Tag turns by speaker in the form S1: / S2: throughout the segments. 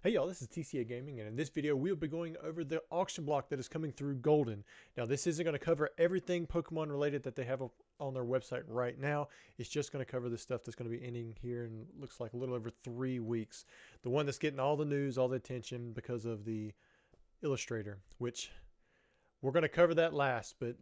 S1: Hey y'all, this is TCA Gaming, and in this video we'll be going over the auction block that is coming through Goldin. Now this isn't going to cover everything Pokemon related that they have on their website right now. It's just going to cover the stuff that's going to be ending here in looks like a little over 3 weeks. The one that's getting all the news, all the attention because of the illustrator, which we're going to cover that last, but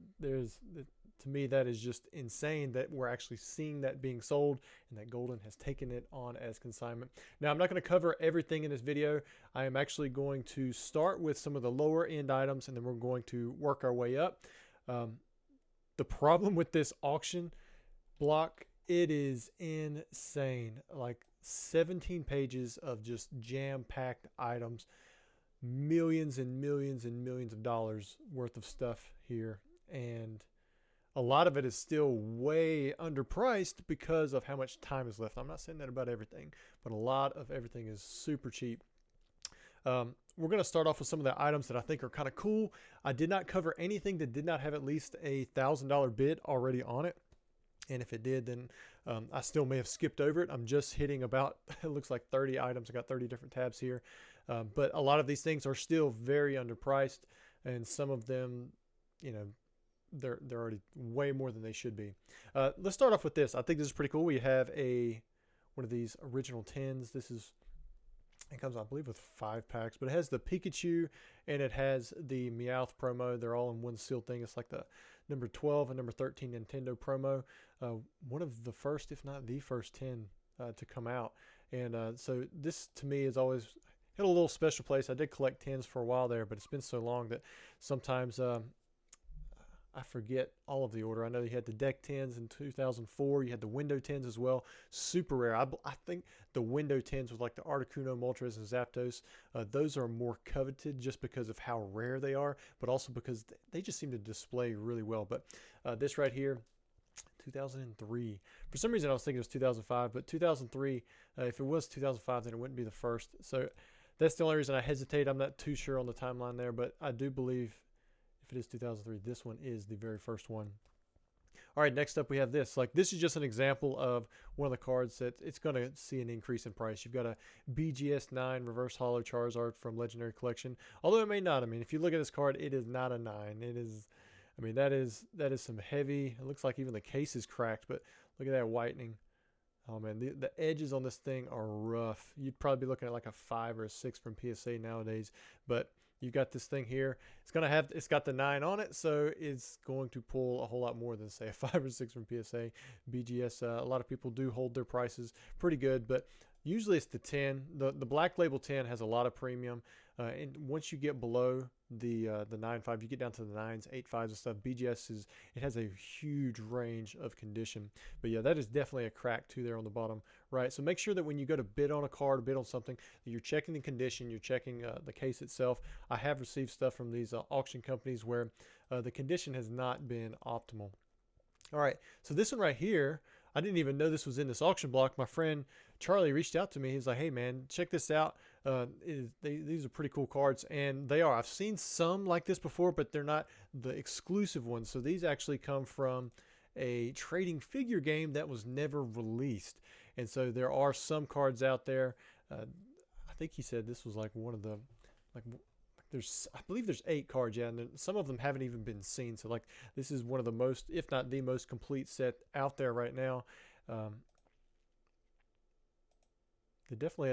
S1: to me that is just insane that we're actually seeing that being sold and that Goldin has taken it on as consignment. Now I'm not going to cover everything in this video. I am actually going to start with some of the lower end items and then we're going to work our way up. The problem with this auction block, it is insane. Like 17 pages of just jam-packed items, millions and millions and millions of dollars worth of stuff here, and a lot of it is still way underpriced because of how much time is left. I'm not saying that about everything, but a lot of everything is super cheap. We're going to start off with some of the items that I think are kind of cool. I did not cover anything that did not have at least a $1,000 bid already on it. And if it did, then I still may have skipped over it. I'm just hitting about, it looks like 30 items. I got 30 different tabs here. But a lot of these things are still very underpriced. And some of them, you know, they're already way more than they should be. Let's start off with this. I think this is pretty cool. We have one of these original tins. It comes, I believe, with 5 packs, but it has the Pikachu and it has the Meowth promo. They're all in one sealed thing. It's like the number 12 and number 13 Nintendo promo. One of the first, if not the first 10 to come out. And so this to me is always had a little special place. I did collect tins for a while there, but it's been so long that sometimes I forget all of the order. I know you had the deck 10s in 2004. You had the window 10s as well. Super rare. I think the window 10s with like the Articuno, Moltres, and Zapdos, those are more coveted just because of how rare they are, but also because they just seem to display really well. But this right here, 2003. For some reason I was thinking it was 2005, but 2003, if it was 2005, then it wouldn't be the first. So that's the only reason I hesitate. I'm not too sure on the timeline there, but I do believe if it is 2003, this one is the very first one. All right, next up we have this. Like, this is just an example of one of the cards that it's going to see an increase in price. You've got a BGS 9 reverse holo Charizard from Legendary Collection. Although it may not. I mean, if you look at this card, it is not a 9. It is, I mean, that is some heavy. It looks like even the case is cracked, but look at that whitening. Oh man, the edges on this thing are rough. You'd probably be looking at like a 5 or a 6 from PSA nowadays, but you've got this thing here. It's got the 9 on it, so it's going to pull a whole lot more than say a 5 or 6 from PSA. BGS, a lot of people do hold their prices pretty good, but usually it's the 10. The black label 10 has a lot of premium, and once you get below the 9.5, you get down to the 9s, 8.5s and stuff. BGS it has a huge range of condition, but yeah, that is definitely a crack too there on the bottom right. So make sure that when you go to bid on a card or bid on something, that you're checking the condition, you're checking the case itself. I have received stuff from these auction companies where the condition has not been optimal. All right, so this one right here, I didn't even know this was in this auction block. My friend Charlie reached out to me. He's like, hey man, check this out. These are pretty cool cards, and they are. I've seen some like this before, but they're not the exclusive ones. So these actually come from a trading figure game that was never released. And so there are some cards out there. I think he said this was like one of the, like, I believe there's 8 cards, yeah, and some of them haven't even been seen. So like this is one of the most, if not the most complete set out there right now. They're definitely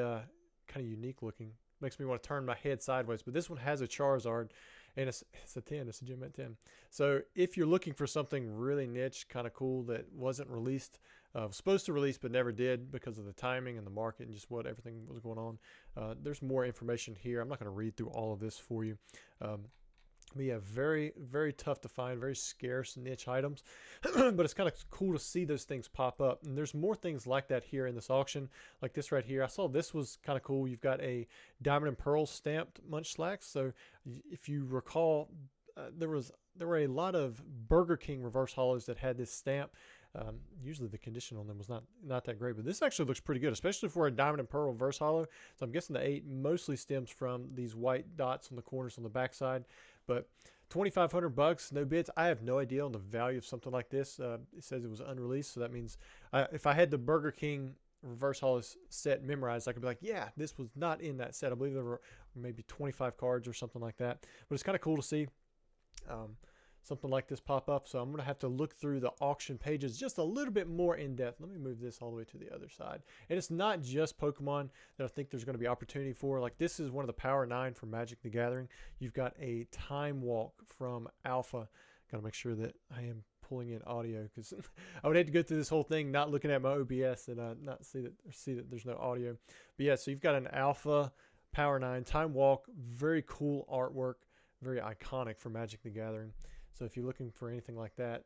S1: kind of unique looking. Makes me want to turn my head sideways. But this one has a Charizard, and it's a 10. It's a gem at 10. So if you're looking for something really niche, kind of cool that wasn't released, was supposed to release but never did because of the timing and the market and just what everything was going on, there's more information here. I'm not going to read through all of this for you. But yeah, very, very tough to find, very scarce niche items, but it's kind of cool to see those things pop up. And there's more things like that here in this auction, like this right here. I saw this was kind of cool. You've got a Diamond and Pearl stamped Munchlax. So if you recall, there were a lot of Burger King reverse holos that had this stamp. Usually the condition on them was not that great, but this actually looks pretty good, especially for a Diamond and Pearl reverse holo. So I'm guessing the 8 mostly stems from these white dots on the corners on the backside. But $2,500, no bids. I have no idea on the value of something like this. It says it was unreleased, so that means if I had the Burger King reverse holos set memorized, I could be like, yeah, this was not in that set. I believe there were maybe 25 cards or something like that. But it's kind of cool to see something like this pop up. So I'm going to have to look through the auction pages just a little bit more in depth. Let me move this all the way to the other side. And it's not just Pokemon that I think there's going to be opportunity for. Like, this is one of the Power 9 for Magic the Gathering. You've got a Time Walk from Alpha. Got to make sure that I am pulling in audio, because I would have to go through this whole thing not looking at my OBS and not see that there's no audio. But yeah, so you've got an Alpha Power 9 Time Walk. Very cool artwork. Very iconic for Magic the Gathering. So if you're looking for anything like that,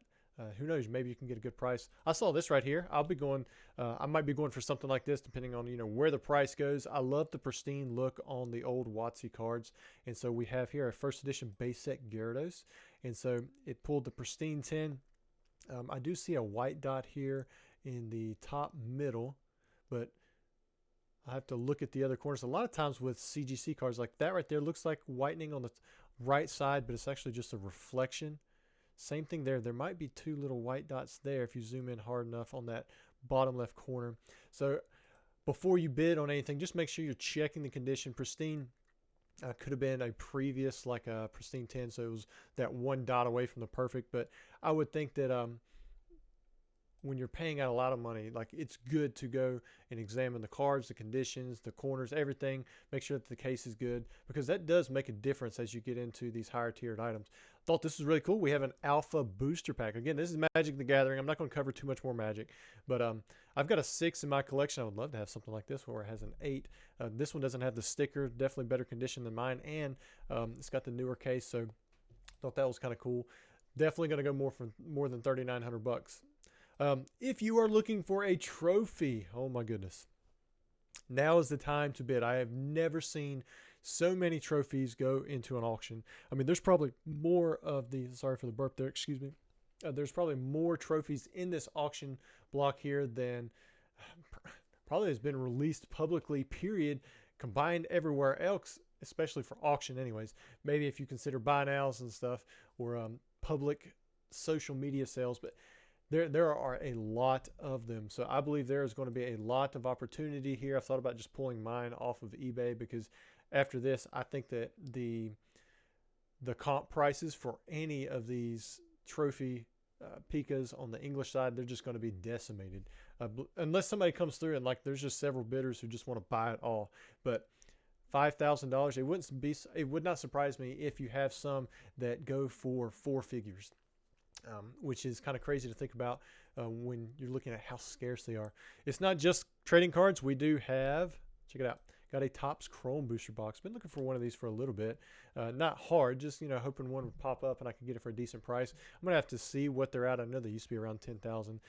S1: who knows, maybe you can get a good price. I saw this right here. I'll be going, I might be going for something like this depending on, where the price goes. I love the pristine look on the old WotC cards. And so we have here a first edition base set Gyarados. And so it pulled the pristine 10. I do see a white dot here in the top middle, but I have to look at the other corners. A lot of times with CGC cards, like that right there looks like whitening on the right side, but it's actually just a reflection. Same thing there. There might be two little white dots there if you zoom in hard enough on that bottom left corner. So before you bid on anything, just make sure you're checking the condition. Pristine could have been a previous, like a pristine 10, so it was that one dot away from the perfect. But I would think that when you're paying out a lot of money, like, it's good to go and examine the cards, the conditions, the corners, everything. Make sure that the case is good, because that does make a difference as you get into these higher tiered items. Thought this was really cool. We have an Alpha booster pack. Again, this is Magic the Gathering. I'm not going to cover too much more Magic, but I've got a 6 in my collection. I would love to have something like this where it has an 8. This one doesn't have the sticker. Definitely better condition than mine, and it's got the newer case, so thought that was kind of cool. Definitely going to go more than $3,900. If you are looking for a trophy, oh my goodness, now is the time to bid. I have never seen so many trophies go into an auction. I mean, there's probably more of the, sorry for the burp there, excuse me. There's probably more trophies in this auction block here than probably has been released publicly, period, combined everywhere else, especially for auction anyways. Maybe if you consider buy nows and stuff, or public social media sales, but there are a lot of them. So I believe there is going to be a lot of opportunity here. I've thought about just pulling mine off of eBay, because after this, I think that the comp prices for any of these trophy Pikas on the English side, they're just going to be decimated. Unless somebody comes through and, like, there's just several bidders who just want to buy it all. But $5,000, it would not surprise me if you have some that go for 4 figures. Which is kind of crazy to think about when you're looking at how scarce they are. It's not just trading cards. We do have, check it out, got a Topps Chrome booster box. Been looking for one of these for a little bit. Not hard, just hoping one would pop up and I could get it for a decent price. I'm gonna have to see what they're at. I know they used to be around 10,000.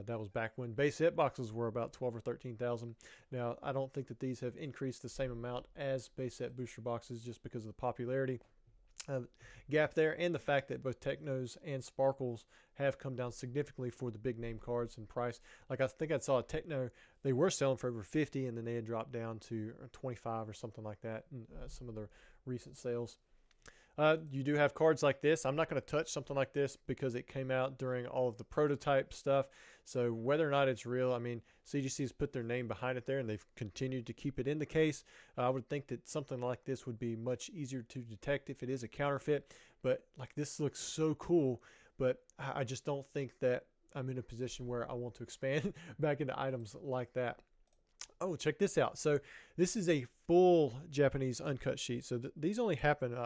S1: That was back when base hit boxes were about 12 or 13,000. Now I don't think that these have increased the same amount as base set booster boxes, just because of the popularity gap there, and the fact that both Technos and Sparkles have come down significantly for the big name cards in price. Like, I think I saw a Techno, they were selling for over 50, and then they had dropped down to 25 or something like that in some of the recent sales. You do have cards like this. I'm not going to touch something like this because it came out during all of the prototype stuff. So whether or not it's real, I mean, CGC has put their name behind it there, and they've continued to keep it in the case. I would think that something like this would be much easier to detect if it is a counterfeit. But, like, this looks so cool, but I just don't think that I'm in a position where I want to expand back into items like that. Oh, check this out. So this is a full Japanese uncut sheet. So these only happen,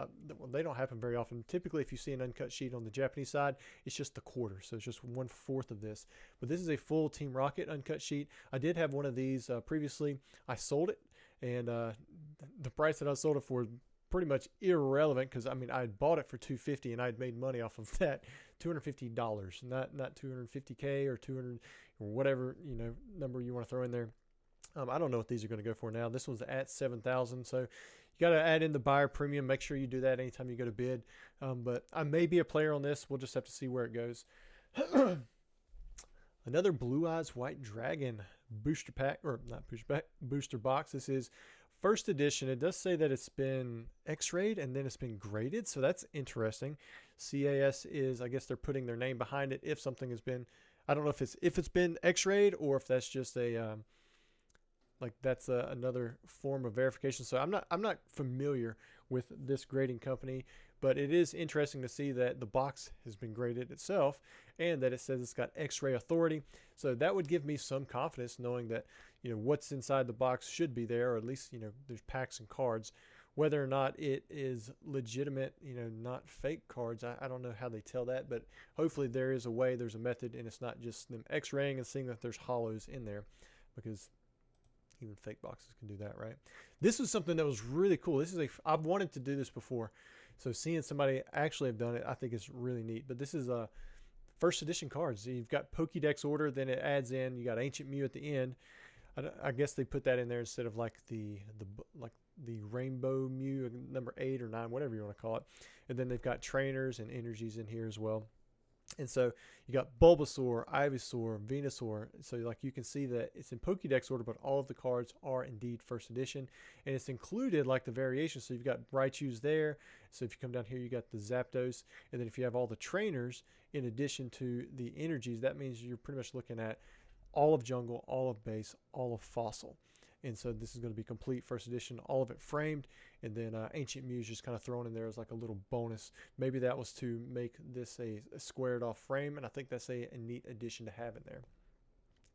S1: they don't happen very often. Typically, if you see an uncut sheet on the Japanese side, it's just the quarter. So it's just 1/4 of this. But this is a full Team Rocket uncut sheet. I did have one of these previously. I sold it, and the price that I sold it for is pretty much irrelevant, because, I mean, I had bought it for $250 and I'd made money off of that. $250, not $250K or 200 or whatever, number you want to throw in there. I don't know what these are going to go for now. This one's at 7,000, so you got to add in the buyer premium. Make sure you do that anytime you go to bid. But I may be a player on this. We'll just have to see where it goes. Another Blue Eyes White Dragon booster pack, or not booster pack, booster box. This is first edition. It does say that it's been X-rayed and then it's been graded, so that's interesting. CAS is, I guess they're putting their name behind it if something has been, I don't know if it's been X-rayed or if that's just a like that's another form of verification. So I'm not familiar with this grading company, but it is interesting to see that the box has been graded itself and that it says it's got X-ray authority. So that would give me some confidence knowing that, you know, what's inside the box should be there, or at least, you know, there's packs and cards. Whether or not it is legitimate, you know, not fake cards, I don't know how they tell that, but hopefully there is a way, there's a method, and it's not just them X-raying and seeing that there's holos in there, because even fake boxes can do that, right? This was something that was really cool. I've wanted to do this before, so seeing somebody actually have done it, I think is really neat. But this is a first edition cards. So you've got Pokédex order, then it adds in, you got Ancient Mew at the end. I guess they put that in there instead of like the Rainbow Mew number 8 or 9, whatever you want to call it. And then they've got trainers and energies in here as well. And so you got Bulbasaur, Ivysaur, Venusaur. So like you can see that it's in Pokédex order, but all of the cards are indeed first edition, and it's included like the variations. So you've got Raichu's there. So if you come down here, you got the Zapdos, and then if you have all the trainers in addition to the energies, that means you're pretty much looking at all of Jungle, all of Base, all of Fossil. And so this is going to be complete first edition, all of it framed, and then Ancient Mew is just kind of thrown in there as like a little bonus. Maybe that was to make this a squared off frame, and I think that's a neat addition to have in there.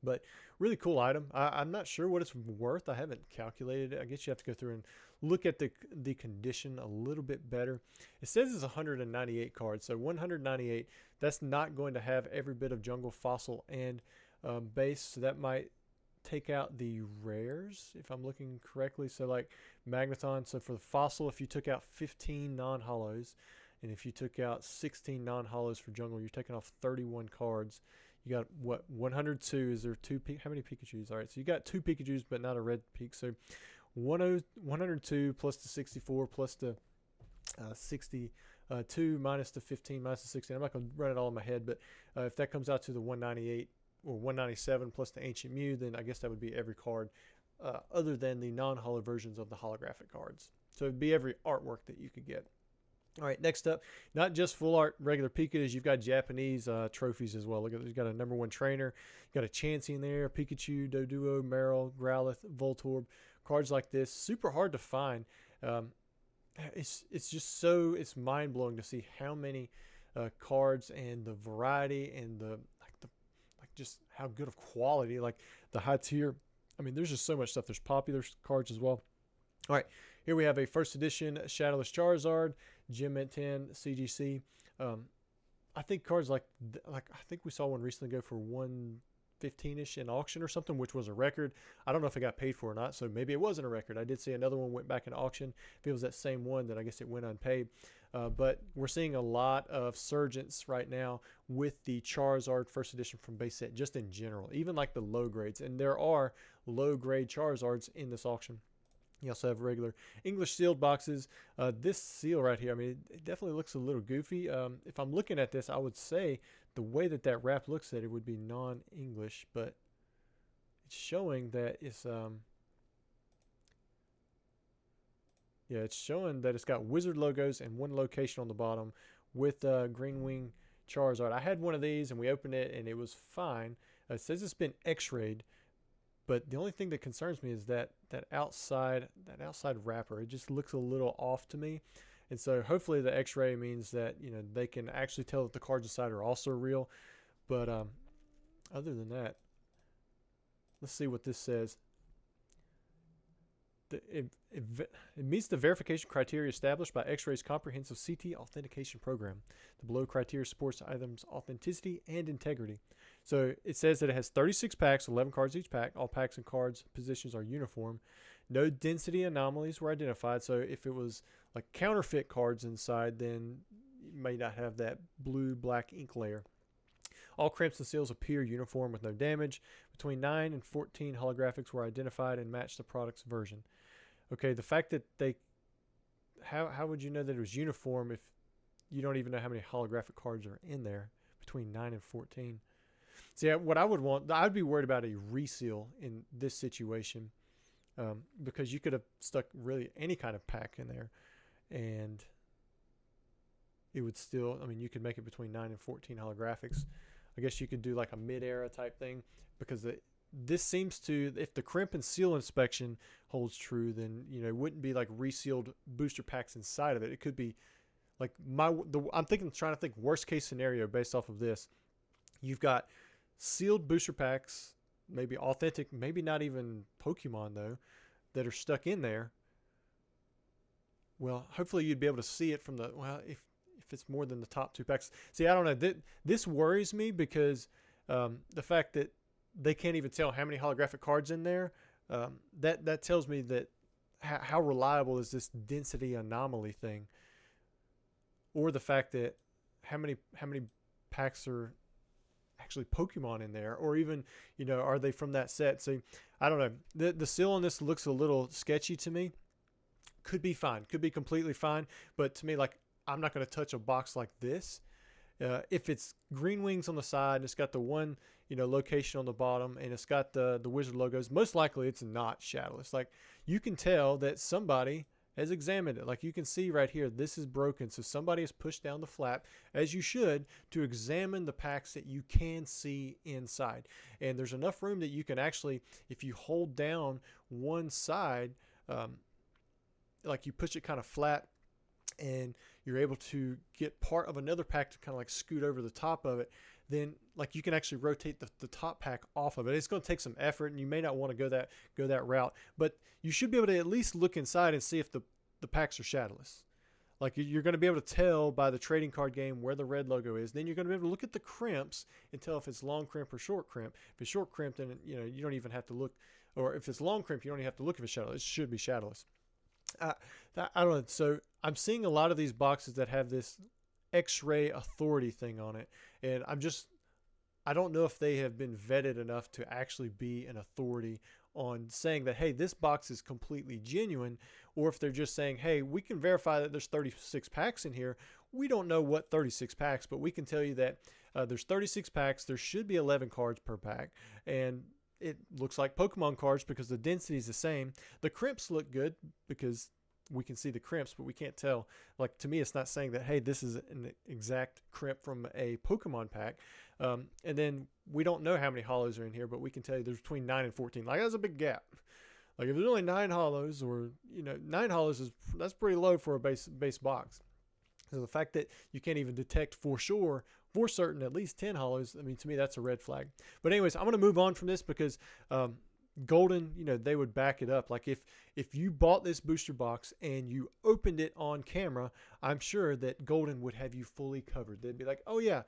S1: But really cool item. I'm not sure what it's worth. I haven't calculated it. I guess you have to go through and look at the condition a little bit better. It says it's 198 cards, so 198. That's not going to have every bit of Jungle, Fossil, and Base, so that might take out the rares if I'm looking correctly. So like Magneton, so for the Fossil, if you took out 15 non-holos, and if you took out 16 non-holos for Jungle, you're taking off 31 cards. You got what, 102? Is there two? How many Pikachus? All right, so you got 2 Pikachus, but not a red Pik. So 102 plus the 64 plus the 62 minus the 15 minus the 16. I'm not going to run it all in my head, but if that comes out to the 198 or 197 plus the Ancient Mew, then I guess that would be every card other than the non-holo versions of the holographic cards. So it'd be every artwork that you could get. All right, next up, not just full art regular Pikas, you've got Japanese trophies as well. Look at, you've got a number 1 trainer, you got a Chansey in there, Pikachu, Doduo, Marill, Growlithe, Voltorb. Cards like this, super hard to find. It's just so, it's mind blowing to see how many cards and the variety and just how good of quality, like the high tier. I mean, there's just so much stuff. There's popular cards as well. All right, here we have a first edition Shadowless Charizard, Gem Mint 10, CGC. I think cards like I think we saw one recently go for 115-ish in auction or something, which was a record. I don't know if it got paid for or not, so maybe it wasn't a record. I did see another one went back in auction. If it was that same one, then I guess it went unpaid. But we're seeing a lot of surgence right now with the Charizard first edition from base set, just in general, even like the low grades. And there are low grade Charizards in this auction. You also have regular English sealed boxes. This seal right here, I mean, it definitely looks a little goofy. If I'm looking at this, I would say the way that that wrap looks at it would be non-English, but it's showing that it's yeah, it's showing that it's got Wizard logos and 1 location on the bottom with Green Wing Charizard. I had one of these and we opened it and it was fine. It says it's been X-rayed, but the only thing that concerns me is that outside wrapper. It just looks a little off to me. And so hopefully the X-ray means that, you know, they can actually tell that the cards inside are also real. But other than that, let's see what this says. It meets the verification criteria established by X-Ray's comprehensive CT authentication program. The below criteria supports the item's authenticity and integrity. So it says that it has 36 packs, 11 cards each pack. All packs and cards positions are uniform. No density anomalies were identified. So if it was like counterfeit cards inside, then you may not have that blue-black ink layer. All crimps and seals appear uniform with no damage. Between 9 and 14 holographics were identified and matched the product's version. Okay, the fact that they... How would you know that it was uniform if you don't even know how many holographic cards are in there between 9 and 14? So yeah, what I would want... I'd be worried about a reseal in this situation because you could have stuck really any kind of pack in there and it would still... I mean, you could make it between 9 and 14 holographics. I guess you could do like a mid-era type thing because this seems to, if the crimp and seal inspection holds true, then it wouldn't be like resealed booster packs inside of it. It could be like I'm trying to think worst case scenario based off of this. You've got sealed booster packs, maybe authentic, maybe not even Pokemon though, that are stuck in there. Well, hopefully you'd be able to see it from the, well, if it's more than the top 2 packs. See, I don't know. This worries me because the fact that they can't even tell how many holographic cards in there, that tells me that how reliable is this density anomaly thing, or the fact that how many packs are actually Pokemon in there, or even are they from that set? So I don't know. The seal on this looks a little sketchy to me. Could be fine, could be completely fine, but to me, like, I'm not going to touch a box like this. If it's green wings on the side and it's got the one location on the bottom and it's got the wizard logos, most likely it's not shadowless. Like, you can tell that somebody has examined it. Like, you can see right here, this is broken, so somebody has pushed down the flap, as you should, to examine the packs that you can see inside. And there's enough room that you can actually, if you hold down one side, like you push it kind of flat, and you're able to get part of another pack to kind of like scoot over the top of it, then like you can actually rotate the top pack off of it. It's going to take some effort, and you may not want to go that route, but you should be able to at least look inside and see if the packs are shadowless. Like, you're going to be able to tell by the trading card game where the red logo is. Then you're going to be able to look at the crimps and tell if it's long crimp or short crimp. If it's short crimp, then you don't even have to look, or if it's long crimp, you don't even have to look if it's shadowless. It should be shadowless. I don't know. So I'm seeing a lot of these boxes that have this X-ray authority thing on it, and I don't know if they have been vetted enough to actually be an authority on saying that, hey, this box is completely genuine, or if they're just saying, hey, we can verify that there's 36 packs in here. We don't know what 36 packs, but we can tell you that there's 36 packs. There should be 11 cards per pack, and it looks like Pokemon cards because the density is the same. The crimps look good because we can see the crimps, but we can't tell. Like, to me, it's not saying that, hey, this is an exact crimp from a Pokemon pack. And then we don't know how many holos are in here, but we can tell you there's between 9 and 14. Like, that's a big gap. Like, if there's only 9 holos, or 9 holos that's pretty low for a base box. So the fact that you can't even detect for sure, for certain, at least 10 holos, I mean, to me, that's a red flag. But anyways, I'm going to move on from this because Goldin, they would back it up. Like, if you bought this booster box and you opened it on camera, I'm sure that Goldin would have you fully covered. They'd be like, oh yeah,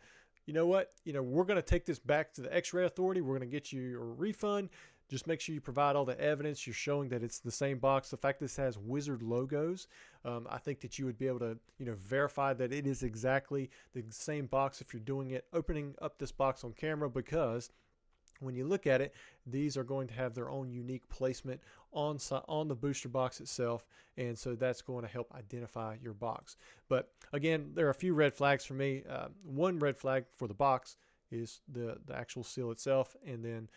S1: you know what? We're going to take this back to the X-Ray Authority. We're going to get you a refund. Just make sure you provide all the evidence. You're showing that it's the same box. The fact this has wizard logos, I think that you would be able to, verify that it is exactly the same box if you're doing it, opening up this box on camera, because when you look at it, these are going to have their own unique placement on the booster box itself, and so that's going to help identify your box. But again, there are a few red flags for me. One red flag for the box is the actual seal itself, and then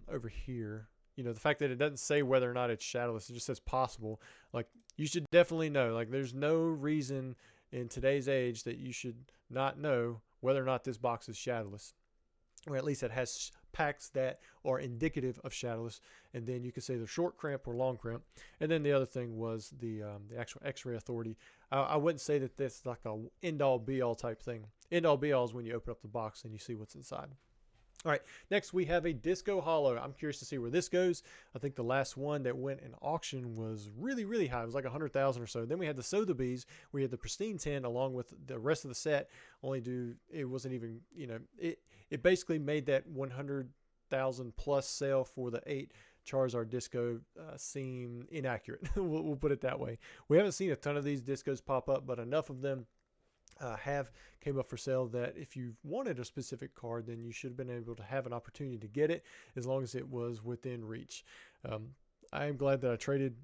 S1: over here, the fact that it doesn't say whether or not it's shadowless, it just says possible. Like, you should definitely know. Like, there's no reason in today's age that you should not know whether or not this box is shadowless, or at least it has packs that are indicative of shadowless. And then you can say they're short crimp or long crimp. And then the other thing was the actual X-Ray Authority. I wouldn't say that this is like a end-all be-all type thing. End-all be-all is when you open up the box and you see what's inside. All right, next we have a Disco Holo. I'm curious to see where this goes. I think the last one that went in auction was really, really high. It was like 100,000 or so. Then we had the Sotheby's. We had the Pristine 10 along with the rest of the set. It wasn't even, it basically made that 100,000 plus sale for the 8 Charizard Disco seem inaccurate. we'll put it that way. We haven't seen a ton of these Discos pop up, but enough of them have came up for sale that if you wanted a specific card, then you should have been able to have an opportunity to get it as long as it was within reach. I am glad that I traded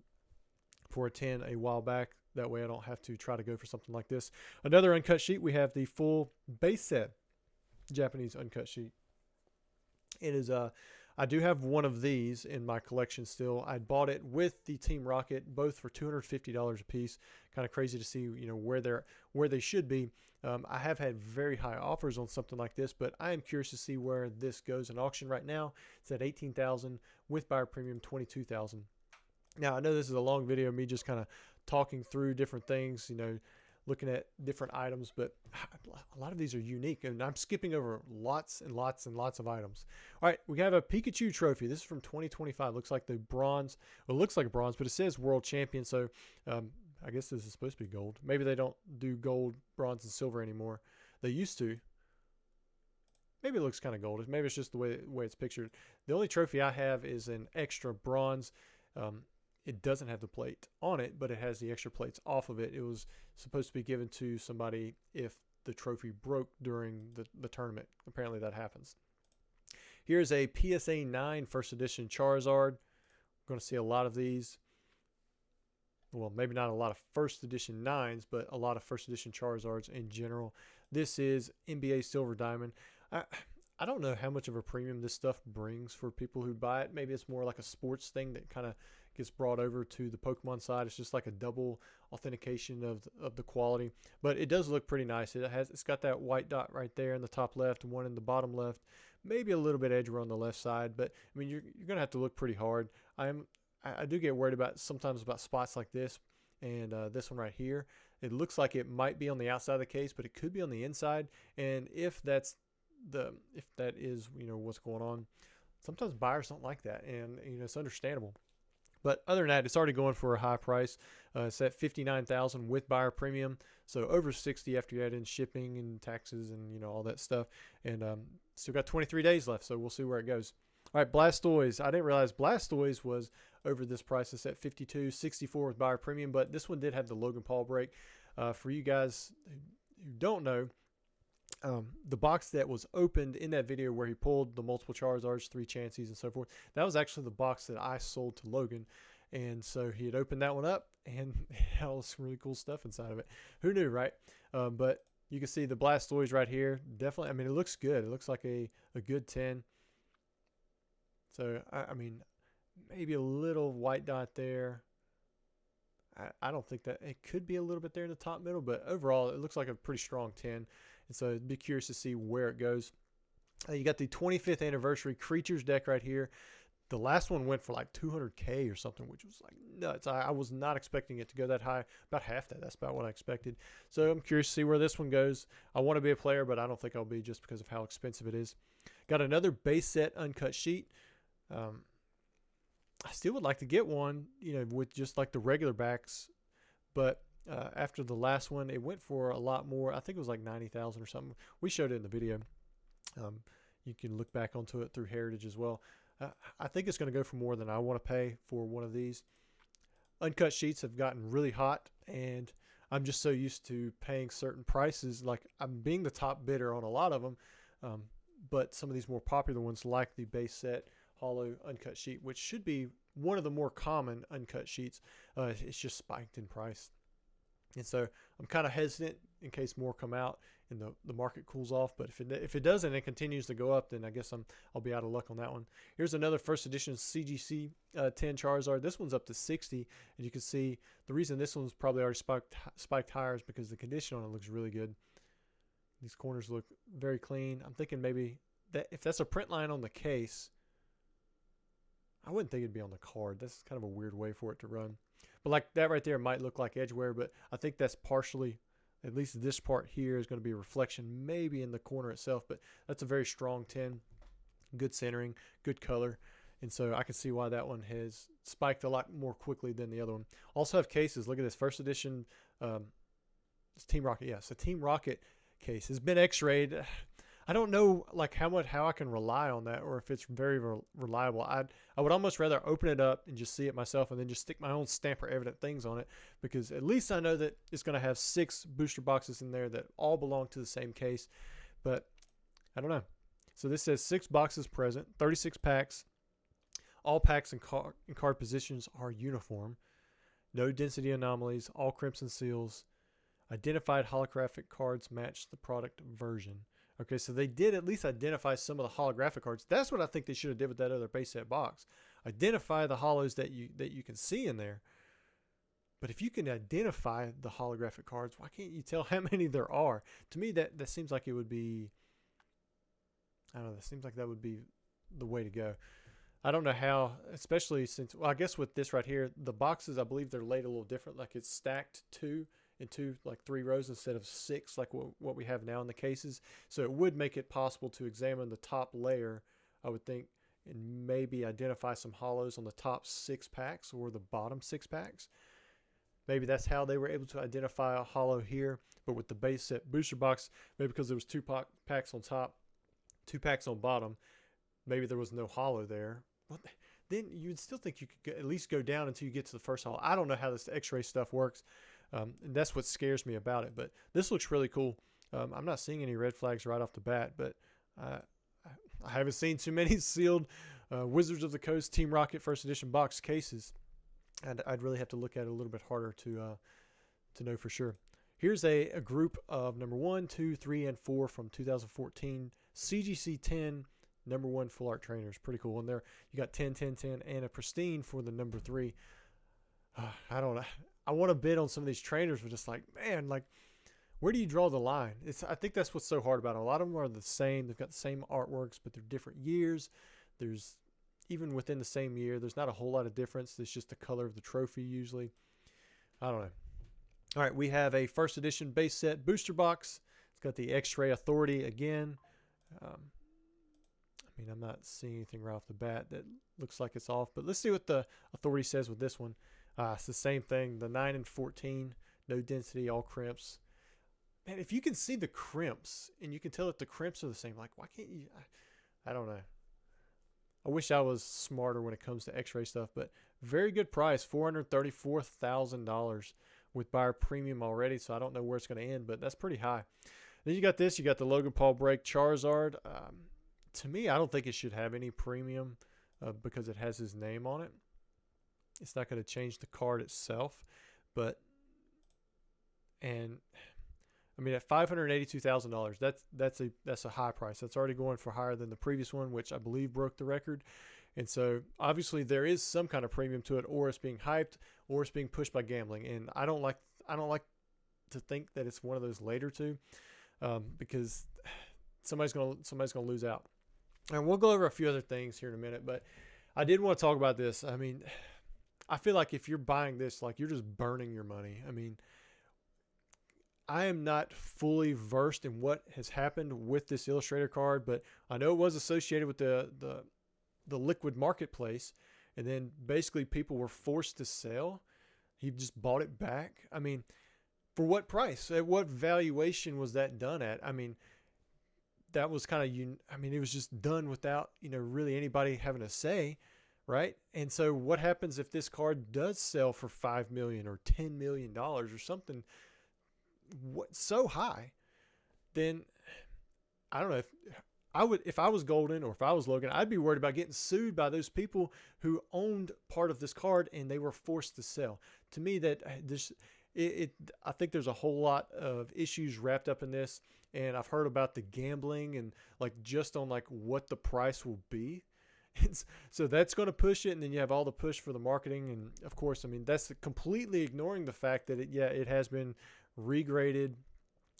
S1: for a 10 a while back. That way I don't have to try to go for something like this. Another uncut sheet, we have the full base set Japanese uncut sheet. It is I do have one of these in my collection still. I bought it with the Team Rocket, both for $250 a piece. Kind of crazy to see, where they should be. I have had very high offers on something like this, but I am curious to see where this goes in auction right now. It's at $18,000 with buyer premium $22,000. Now, I know this is a long video of me just kind of talking through different things, looking at different items, but a lot of these are unique, and I'm skipping over lots and lots and lots of items. All right, we have a Pikachu trophy. This is from 2025. Looks like the bronze. Well, it looks like a bronze, but it says world champion, so I guess this is supposed to be gold. Maybe they don't do gold, bronze, and silver anymore. They used to. Maybe it looks kind of gold. Maybe it's just the way it's pictured. The only trophy I have is an extra bronze. It doesn't have the plate on it, but it has the extra plates off of it. It was supposed to be given to somebody if the trophy broke during the tournament. Apparently that happens. Here's a PSA 9 first edition Charizard. We're going to see a lot of these. Well, maybe not a lot of first edition 9s, but a lot of first edition Charizards in general. This is NBA Silver Diamond. I don't know how much of a premium this stuff brings for people who buy it. Maybe it's more like a sports thing that kind of gets brought over to the Pokemon side. It's just like a double authentication of the quality, but it does look pretty nice. It's got that white dot right there in the top left, one in the bottom left, maybe a little bit edgier on the left side, but I mean you're gonna have to look pretty hard. I do get worried sometimes about spots like this, and this one right here. It looks like it might be on the outside of the case, but it could be on the inside, and if that is what's going on, sometimes buyers don't like that, and it's understandable. But other than that, it's already going for a high price. It's at $59,000 with buyer premium, so over $60,000 after you add in shipping and taxes and all that stuff. And still got 23 days left, so we'll see where it goes. All right, Blastoise. I didn't realize Blastoise was over this price. It's at $52.64 with buyer premium, but this one did have the Logan Paul break. For you guys who don't know, the box that was opened in that video where he pulled the multiple Charizards, 3 Chanseys, and so forth, that was actually the box that I sold to Logan. And so he had opened that one up, and it had all this really cool stuff inside of it. Who knew, right? But you can see the Blastoise right here. Definitely, I mean, it looks good. It looks like a good 10. So, I mean, maybe a little white dot there. I don't think that it could be a little bit there in the top middle, but overall, it looks like a pretty strong 10. And so I'd be curious to see where it goes. You got the 25th anniversary Creatures deck right here. The last one went for like $200K or something, which was like nuts. I was not expecting it to go that high. About half that. That's about what I expected. So I'm curious to see where this one goes. I want to be a player, but I don't think I'll be just because of how expensive it is. Got another base set uncut sheet. I still would like to get one, with just like the regular backs, but after the last one, it went for a lot more. I think it was like $90,000 or something. We showed it in the video. You can look back onto it through Heritage as well. I think it's going to go for more than I want to pay for one of these. Uncut sheets have gotten really hot, and I'm just so used to paying certain prices. Like I'm being the top bidder on a lot of them, but some of these more popular ones, like the base set holo uncut sheet, which should be one of the more common uncut sheets, it's just spiked in price. And so I'm kind of hesitant in case more come out and the market cools off. But if it doesn't, it continues to go up, then I guess I'll be out of luck on that one. Here's another first edition CGC 10 Charizard. This one's up to 60, and you can see the reason this one's probably already spiked higher is because the condition on it looks really good. These corners look very clean. I'm thinking maybe that if that's a print line on the case, I wouldn't think it'd be on the card. That's kind of a weird way for it to run. But like that right there might look like edge wear, but I think that's partially, at least this part here is going to be a reflection maybe in the corner itself, but that's a very strong 10. Good centering, good color. And so I can see why that one has spiked a lot more quickly than the other one. Also have cases. Look at this first edition. It's Team Rocket. Yeah, so Team Rocket case has been x-rayed. I don't know like how I can rely on that, or if it's very reliable. I would almost rather open it up and just see it myself and then just stick my own stamp or evident things on it, because at least I know that it's going to have 6 booster boxes in there that all belong to the same case. But I don't know. So this says 6 boxes present, 36 packs. All packs and card positions are uniform. No density anomalies, all crimson seals. Identified holographic cards match the product version. Okay, so they did at least identify some of the holographic cards. That's what I think they should have did with that other base set box. Identify the holos that you can see in there. But if you can identify the holographic cards, why can't you tell how many there are? To me, that seems like it would be, I don't know, that seems like that would be the way to go. I don't know how, especially since, well, I guess with this right here, the boxes, I believe they're laid a little different. Like it's stacked like 3 rows instead of 6, like what we have now in the cases. So it would make it possible to examine the top layer, I would think, and maybe identify some holos on the top 6 packs or the bottom 6 packs. Maybe that's how they were able to identify a holo here. But with the base set booster box, maybe because there was 2 packs on top, 2 packs on bottom, maybe there was no holo there. Well, then you'd still think you could at least go down until you get to the first holo. I don't know how this X-ray stuff works. And that's what scares me about it. But this looks really cool. I'm not seeing any red flags right off the bat, but I haven't seen too many sealed Wizards of the Coast Team Rocket First Edition box cases. And I'd really have to look at it a little bit harder to know for sure. Here's a group of number 1, 2, 3, and 4 from 2014 CGC 10 number 1 full art trainers. Pretty cool. And there you got 10, 10, 10, and a pristine for the number 3. I don't know. I want to bid on some of these trainers, but just like, man, like, where do you draw the line? I think that's what's so hard about it. A lot of them are the same. They've got the same artworks, but they're different years. There's, even within the same year, there's not a whole lot of difference. It's just the color of the trophy usually. I don't know. All right, we have a first edition base set booster box. It's got the X-Ray Authority again. I mean, I'm not seeing anything right off the bat that looks like it's off, but let's see what the Authority says with this one. It's the same thing, the 9 and 14, no density, all crimps. Man, if you can see the crimps and you can tell that the crimps are the same, like, why can't you? I don't know. I wish I was smarter when it comes to X-ray stuff, but very good price, $434,000 with buyer premium already, so I don't know where it's going to end, but that's pretty high. Then you got this. You got the Logan Paul break Charizard. To me, I don't think it should have any premium because it has his name on it. It's not going to change the card itself, but I mean at $582,000, that's a high price. That's already going for higher than the previous one, which I believe broke the record. And so obviously there is some kind of premium to it, or it's being hyped, or it's being pushed by gambling. And I don't like to think that it's one of those later two, because somebody's gonna lose out. And we'll go over a few other things here in a minute, but I did want to talk about this. I mean, I feel like if you're buying this, like, you're just burning your money. I mean, I am not fully versed in what has happened with this illustrator card, but I know it was associated with the liquid marketplace, and then basically people were forced to sell. He just bought it back. I mean, for what price? At what valuation was that done at? I mean, that was kind of, I mean, it was just done without, really anybody having a say, right? And so what happens if this card does sell for $5 million or $10 million or something so high? Then I don't know, if I was Goldin or if I was Logan, I'd be worried about getting sued by those people who owned part of this card and they were forced to sell. To me, that I think there's a whole lot of issues wrapped up in this, and I've heard about the gambling and just on what the price will be. So that's going to push it, and then you have all the push for the marketing, and of course, I mean, that's completely ignoring the fact that it has been regraded.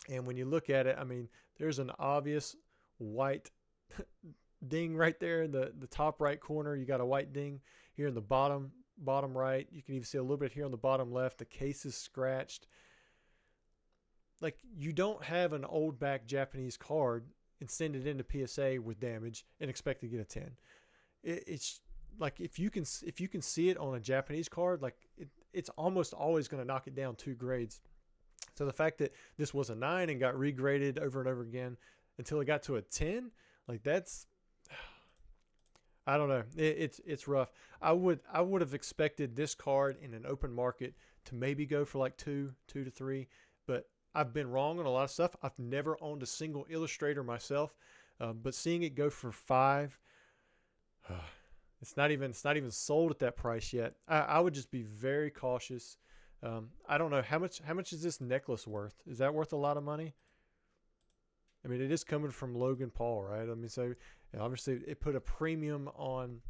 S1: And when you look at it, I mean, there's an obvious white ding right there in the top right corner. You got a white ding here in the bottom right. You can even see a little bit here on the bottom left. The case is scratched. You don't have an old back Japanese card and send it into PSA with damage and expect to get a 10. It's like if you can see it on a Japanese card, it's almost always going to knock it down 2 grades. So the fact that this was a 9 and got regraded over and over again until it got to a 10, that's, I don't know. It's rough. I would have expected this card in an open market to maybe go for 2 to 3, but I've been wrong on a lot of stuff. I've never owned a single illustrator myself, but seeing it go for 5, it's not even sold at that price yet. I would just be very cautious. I don't know how much is this necklace worth? Is that worth a lot of money? I mean, it is coming from Logan Paul, right? I mean, so obviously it put a premium on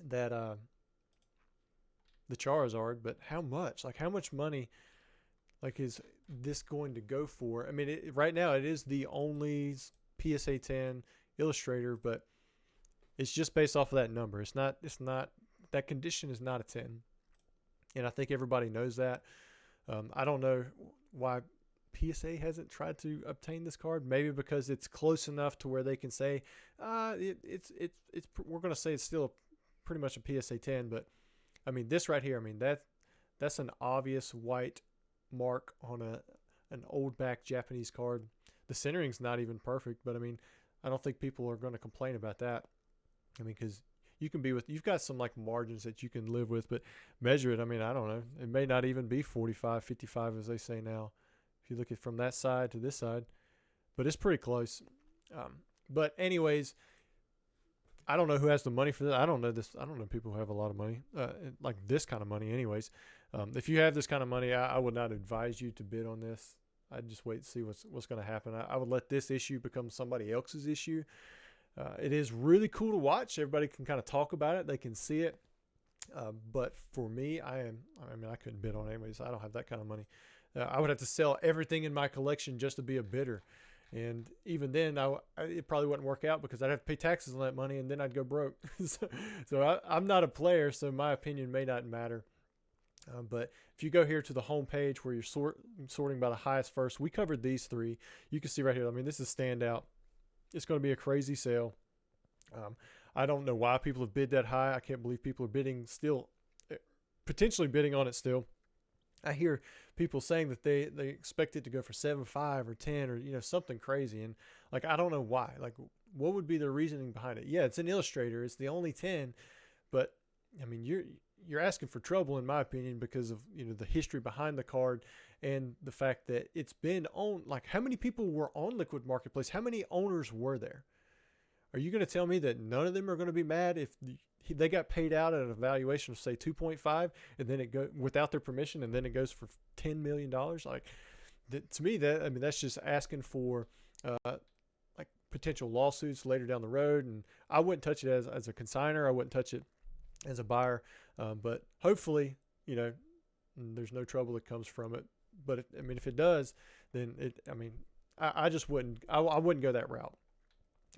S1: that the Charizard, but how much? Like, how much money? Like, is this going to go for? I mean, right now it is the only PSA 10 illustrator, but it's just based off of that number. It's not. That condition is not a 10, and I think everybody knows that. I don't know why PSA hasn't tried to obtain this card. Maybe because it's close enough to where they can say, it's we're going to say it's still pretty much a PSA 10. But I mean, this right here, I mean, that's an obvious white mark on an old back Japanese card. The centering's not even perfect, but I mean, I don't think people are going to complain about that. I mean, because you've got some like margins that you can live with, but measure it. I mean, I don't know. It may not even be 45, 55 as they say now. If you look at from that side to this side, but it's pretty close. But anyways, I don't know who has the money for this. I don't know people who have a lot of money, like this kind of money anyways. If you have this kind of money, I would not advise you to bid on this. I'd just wait and see what's going to happen. I would let this issue become somebody else's issue. It is really cool to watch. Everybody can kind of talk about it. They can see it. But for me, I couldn't bid on it anyways. I don't have that kind of money. I would have to sell everything in my collection just to be a bidder. And even then, it probably wouldn't work out because I'd have to pay taxes on that money, and then I'd go broke. so I'm not a player, so my opinion may not matter. But if you go here to the home page where you're sorting by the highest first, we covered these three. You can see right here. I mean, this is standout. It's going to be a crazy sale. I don't know why people have bid that high. I can't believe people are potentially bidding on it still. I hear people saying that they expect it to go for 7.5 or 10 or something crazy, and like I don't know why. Like, what would be the reasoning behind it? Yeah, it's an illustrator. It's the only 10, but I mean you're asking for trouble in my opinion because of the history behind the card and the fact that it's been owned. Like, how many people were on Liquid Marketplace? How many owners were there? Are you going to tell me that none of them are going to be mad if they got paid out at a valuation of say 2.5 and then it go without their permission and then it goes for $10 million? Like, to me, that's just asking for like potential lawsuits later down the road. And I wouldn't touch it as a consignor. I wouldn't touch it as a buyer. But hopefully, there's no trouble that comes from it. But if it does, then I just wouldn't. I wouldn't go that route.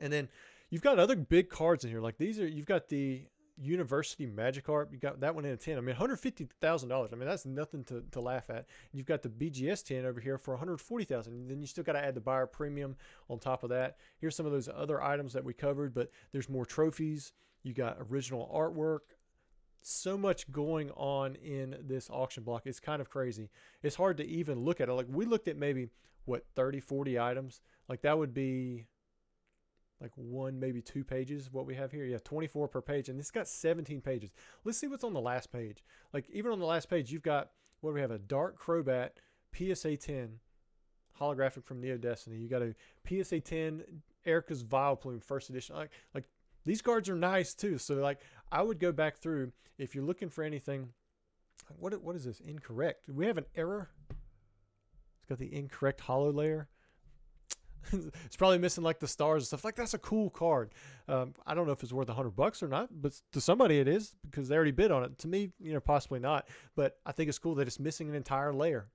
S1: And then you've got other big cards in here. Like you've got the University Magikarp. You got that one in a 10. I mean, $150,000. I mean, that's nothing to laugh at. You've got the BGS 10 over here for $140,000. And then you still got to add the buyer premium on top of that. Here's some of those other items that we covered, but there's more trophies. You got original artwork. So much going on in this auction block. It's kind of crazy. It's hard to even look at it. Like, we looked at maybe 30, 40 items. Like, that would be like one, maybe 2 pages. What we have here, yeah, 24 per page, and it's got 17 pages. Let's see what's on the last page. Like, even on the last page, you've got what do we have? A Dark Crobat PSA 10 holographic from Neo Destiny. You got a PSA 10 Erica's Vileplume first edition. Like these cards are nice too. So like, I would go back through if you're looking for anything. What is this? Incorrect. Do we have an error? It's got the incorrect holo layer. It's probably missing like the stars and stuff. Like, that's a cool card. I don't know if it's worth $100 or not, but to somebody it is because they already bid on it. To me, possibly not. But I think it's cool that it's missing an entire layer.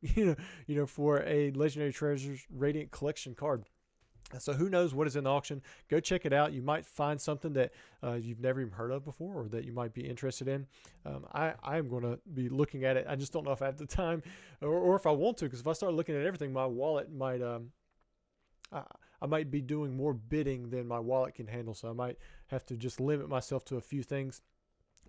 S1: For a Legendary Treasures Radiant Collection card. So who knows what is in the auction? Go check it out. You might find something that you've never even heard of before, or that you might be interested in. I am going to be looking at it. I just don't know if I have the time, or if I want to. Because if I start looking at everything, my wallet might. I might be doing more bidding than my wallet can handle. So I might have to just limit myself to a few things.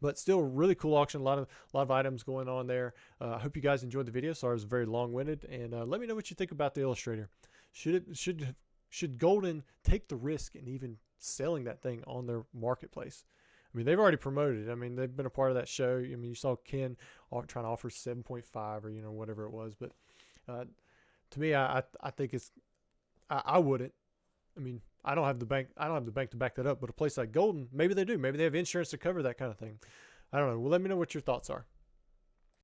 S1: But still, really cool auction. A lot of items going on there. I hope you guys enjoyed the video. Sorry, it was very long-winded. And let me know what you think about the Illustrator. Should Goldin take the risk in even selling that thing on their marketplace? I mean, they've already promoted it. I mean, they've been a part of that show. I mean, you saw Ken trying to offer 7.5 or whatever it was. But to me, I think it's. I wouldn't. I mean, I don't have the bank to back that up. But a place like Goldin, maybe they do. Maybe they have insurance to cover that kind of thing. I don't know. Well, let me know what your thoughts are.